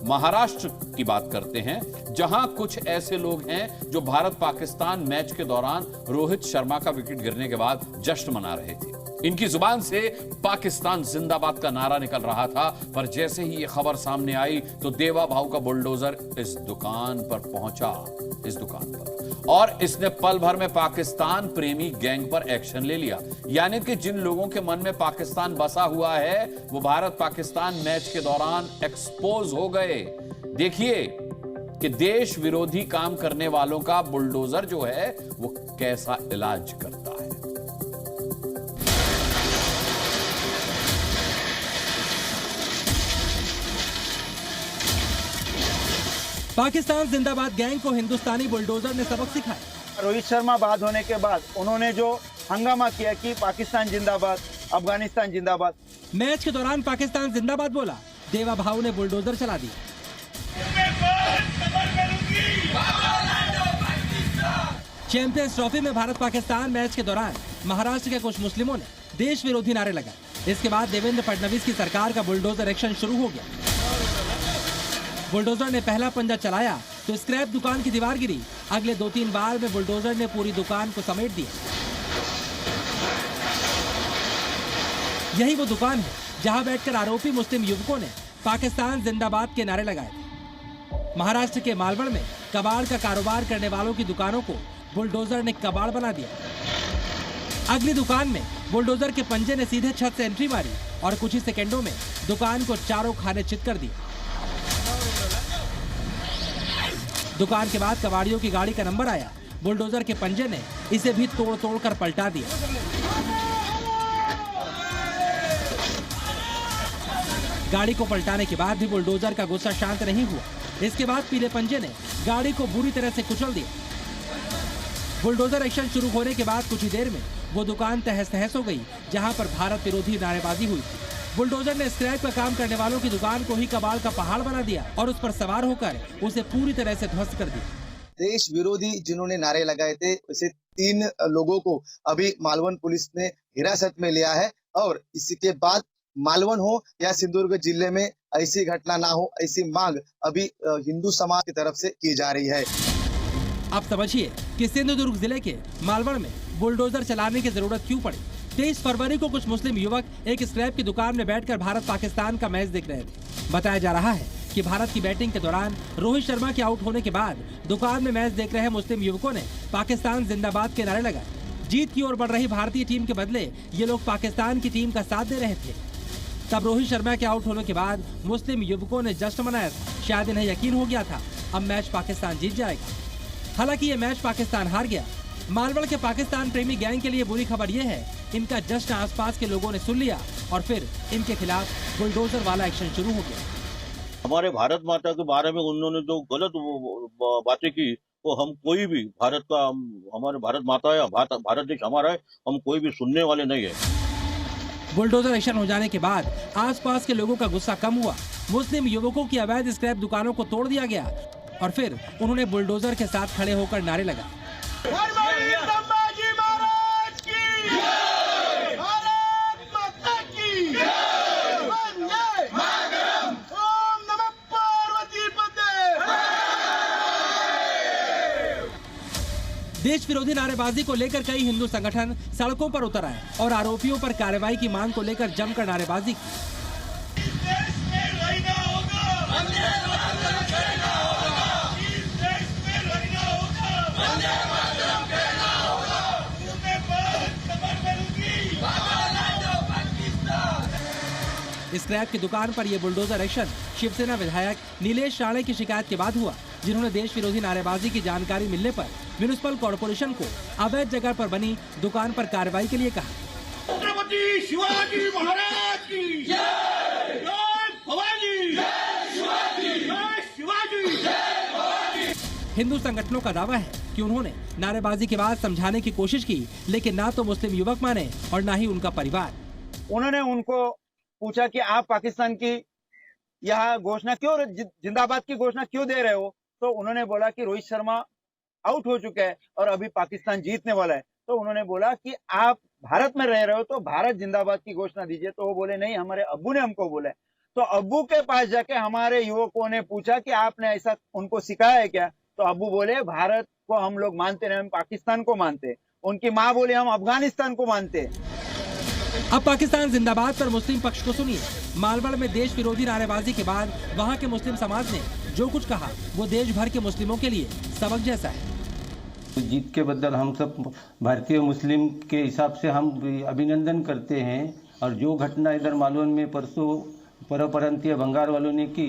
महाराष्ट्र की बात करते हैं, जहां कुछ ऐसे लोग हैं जो भारत पाकिस्तान मैच के दौरान रोहित शर्मा का विकेट गिरने के बाद जश्न मना रहे थे। इनकी जुबान से पाकिस्तान जिंदाबाद का नारा निकल रहा था, पर जैसे ही यह खबर सामने आई तो देवा भाऊ का बुलडोजर इस दुकान पर पहुंचा, इस दुकान पर, और इसने पल भर में पाकिस्तान प्रेमी गैंग पर एक्शन ले लिया। यानी कि जिन लोगों के मन में पाकिस्तान बसा हुआ है वो भारत पाकिस्तान मैच के दौरान एक्सपोज हो गए। देखिए कि देश विरोधी काम करने वालों का बुलडोजर जो है वो कैसा इलाज करता है। पाकिस्तान जिंदाबाद गैंग को हिंदुस्तानी बुलडोजर ने सबक सिखाया। रोहित शर्मा बाद होने के बाद उन्होंने जो हंगामा किया कि पाकिस्तान जिंदाबाद, अफगानिस्तान जिंदाबाद। मैच के दौरान पाकिस्तान जिंदाबाद बोला, देवा भाऊ ने बुलडोजर चला दी। चैंपियंस ट्रॉफी में भारत पाकिस्तान मैच के दौरान महाराष्ट्र के कुछ मुस्लिमों ने देश विरोधी नारे लगाए। इसके बाद देवेंद्र फडणवीस की सरकार का बुलडोजर एक्शन शुरू हो गया। बुलडोजर ने पहला पंजा चलाया तो स्क्रैप दुकान की दीवार गिरी। अगले 2-3 बार में बुलडोजर ने पूरी दुकान को समेट दिया। यही वो दुकान है जहां बैठकर आरोपी मुस्लिम युवकों ने पाकिस्तान जिंदाबाद के नारे लगाए थे। महाराष्ट्र के मालवण में कबाड़ का कारोबार करने वालों की दुकानों को बुलडोजर ने कबाड़ बना दिया। अगली दुकान में बुलडोजर के पंजे ने सीधे छत से एंट्री मारी और कुछ ही सेकंडों में दुकान को चारों खाने चित कर दिया। दुकान के बाद कबाड़ियों की गाड़ी का नंबर आया। बुलडोजर के पंजे ने इसे भी तोड़ तोड़ कर पलटा दिया। गाड़ी को पलटाने के बाद भी बुलडोजर का गुस्सा शांत नहीं हुआ। इसके बाद पीले पंजे ने गाड़ी को बुरी तरह से कुचल दिया। बुलडोजर एक्शन शुरू होने के बाद कुछ ही देर में वो दुकान तहस नहस हो गई जहां पर भारत विरोधी नारेबाजी हुई थी। बुलडोजर ने स्क्रैप का काम करने वालों की दुकान को ही कबाड़ का पहाड़ बना दिया और उस पर सवार होकर उसे पूरी तरह से ध्वस्त कर दिया। देश विरोधी जिन्होंने नारे लगाए थे उसे 3 लोगों को अभी मालवण पुलिस ने हिरासत में लिया है और इसके बाद मालवण हो या सिंधुदुर्ग जिले में ऐसी घटना ना हो, ऐसी मांग अभी हिंदू समाज की तरफ से की जा रही है। अब समझिए कि सिंधुदुर्ग जिले के मालवण में बुलडोजर चलाने की जरूरत क्यों पड़ी। 23 फरवरी को कुछ मुस्लिम युवक एक स्क्रैप की दुकान में बैठकर भारत पाकिस्तान का मैच देख रहे थे। बताया जा रहा है कि भारत की बैटिंग के दौरान रोहित शर्मा के आउट होने के बाद दुकान में मैच देख रहे मुस्लिम युवकों ने पाकिस्तान जिंदाबाद के नारे लगाए। जीत की ओर बढ़ रही भारतीय टीम के बदले ये लोग पाकिस्तान की टीम का साथ दे रहे थे। तब रोहित शर्मा के आउट होने के बाद मुस्लिम युवकों ने जश्न मनाया था। शायद इन्हें यकीन हो गया था अब मैच पाकिस्तान जीत जाएगा। हालांकि ये मैच पाकिस्तान हार गया। मालवण के पाकिस्तान प्रेमी गैंग के लिए बुरी खबर यह है, इनका जश्न आसपास के लोगों ने सुन लिया और फिर इनके खिलाफ बुलडोजर वाला एक्शन शुरू हो गया। हमारे भारत माता के बारे में उन्होंने जो गलत बातें की वो हम कोई भी भारत का, हमारे भारत माता है, भारत देश हमारा है, हम कोई भी सुनने वाले नहीं है। बुलडोजर एक्शन हो जाने के बाद आसपास के लोगों का गुस्सा कम हुआ। मुस्लिम युवकों की अवैध स्क्रैप दुकानों को तोड़ दिया गया और फिर उन्होंने बुलडोजर के साथ खड़े होकर नारे लगाए। देश विरोधी नारेबाजी को लेकर कई हिंदू संगठन सड़कों पर उतर आए और आरोपियों पर कार्रवाई की मांग को लेकर जमकर नारेबाजी की। स्क्रैप की दुकान पर यह बुलडोजर एक्शन शिवसेना विधायक नीलेश राणे की शिकायत के बाद हुआ, जिन्होंने देश विरोधी नारेबाजी की जानकारी मिलने पर म्युनिसिपल कॉर्पोरेशन को अवैध जगह पर बनी दुकान पर कार्रवाई के लिए कहा। छत्रपति शिवाजी महाराज की जय, जय भवानी, जय शिवाजी, जय शिवाजी, जय भवानी। हिंदू संगठनों का दावा है कि उन्होंने नारेबाजी के बाद समझाने की कोशिश की, लेकिन ना तो मुस्लिम युवक माने और ना ही उनका परिवार। उन्होंने उनको पूछा कि आप पाकिस्तान की यह घोषणा क्यों, जिंदाबाद की घोषणा क्यों दे रहे हो, तो उन्होंने बोला कि रोहित शर्मा आउट हो चुका है और अभी पाकिस्तान जीतने वाला है। तो उन्होंने बोला कि आप भारत में रह रहे हो तो भारत जिंदाबाद की घोषणा दीजिए। तो वो बोले नहीं, हमारे अब्बू ने हमको बोला है। तो अब्बू के पास जाके हमारे युवकों ने पूछा कि आपने ऐसा उनको सिखाया है क्या? तो अब्बू बोले भारत को हम लोग मानते नहीं, हम पाकिस्तान को मानते। उनकी माँ बोली हम अफगानिस्तान को मानते। अब पाकिस्तान जिंदाबाद पर मुस्लिम पक्ष को सुनिए। मालवड़ में देश विरोधी नारेबाजी के बाद वहां के मुस्लिम समाज ने जो कुछ कहा वो देश भर के मुस्लिमों के लिए सबक जैसा है। जीत के बदल हम सब भारतीय मुस्लिम के हिसाब से हम अभिनंदन करते हैं। और जो घटना इधर मालवण में परसों परप्रांतीय बंगाल वालों ने की,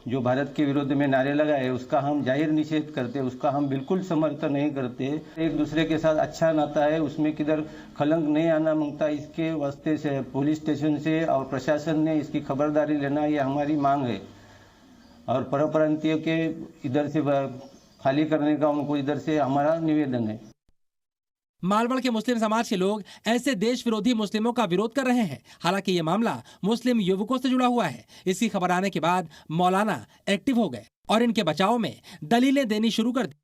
जो भारत के विरोध में नारे लगाए, उसका हम जाहिर निषेध करते, उसका हम बिल्कुल समर्थन नहीं करते। एक दूसरे के साथ अच्छा नाता है, उसमें किधर खलंक नहीं आना मांगता। इसके वास्ते से पुलिस स्टेशन से और प्रशासन ने इसकी खबरदारी लेना, ये हमारी मांग है। और परप्रांतीय के इधर से खाली करने का उनको इधर से हमारा निवेदन है। मालवड़ के मुस्लिम समाज के लोग ऐसे देश विरोधी मुस्लिमों का विरोध कर रहे हैं। हालांकि ये मामला मुस्लिम युवकों से जुड़ा हुआ है। इसकी खबर आने के बाद मौलाना एक्टिव हो गए और इनके बचाव में दलीलें देनी शुरू कर दी।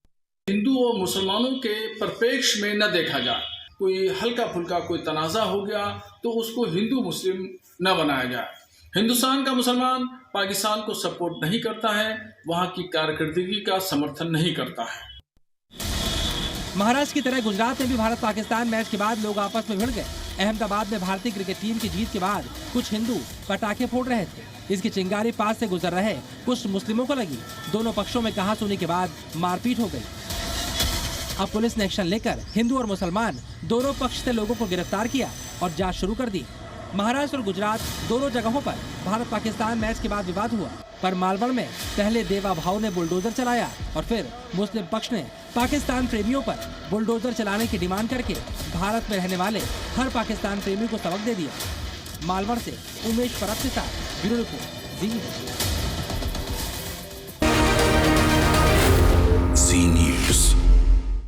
हिंदू और मुसलमानों के परिप्रेक्ष्य में न देखा जाए। कोई हल्का फुल्का कोई तनाजा हो गया तो उसको हिंदू मुस्लिम न बनाया जाए। हिंदुस्तान का मुसलमान पाकिस्तान को सपोर्ट नहीं करता है, वहां की कारकर्दगी का समर्थन नहीं करता है। महाराष्ट्र की तरह गुजरात में भी भारत पाकिस्तान मैच के बाद लोग आपस में भिड़ गए। अहमदाबाद में भारतीय क्रिकेट टीम की जीत के बाद कुछ हिंदू पटाखे फोड़ रहे थे। इसकी चिंगारी पास से गुजर रहे कुछ मुस्लिमों को लगी। दोनों पक्षों में कहासुनी के बाद मारपीट हो गई। अब पुलिस ने एक्शन लेकर हिंदू और मुसलमान दोनों पक्ष से लोगों को गिरफ्तार किया और जांच शुरू कर दी। महाराष्ट्र और गुजरात दोनों जगहों पर भारत पाकिस्तान मैच के बाद विवाद हुआ, पर मालवड़ में पहले देवा भाव ने बुलडोजर चलाया और फिर मुस्लिम पक्ष ने पाकिस्तान प्रेमियों पर बुलडोजर चलाने की डिमांड करके भारत में रहने वाले हर पाकिस्तान प्रेमी को सबक दे दिया। मालवड़ से उमेश परब के साथ ब्यूरो रिपोर्ट जी न्यूज़।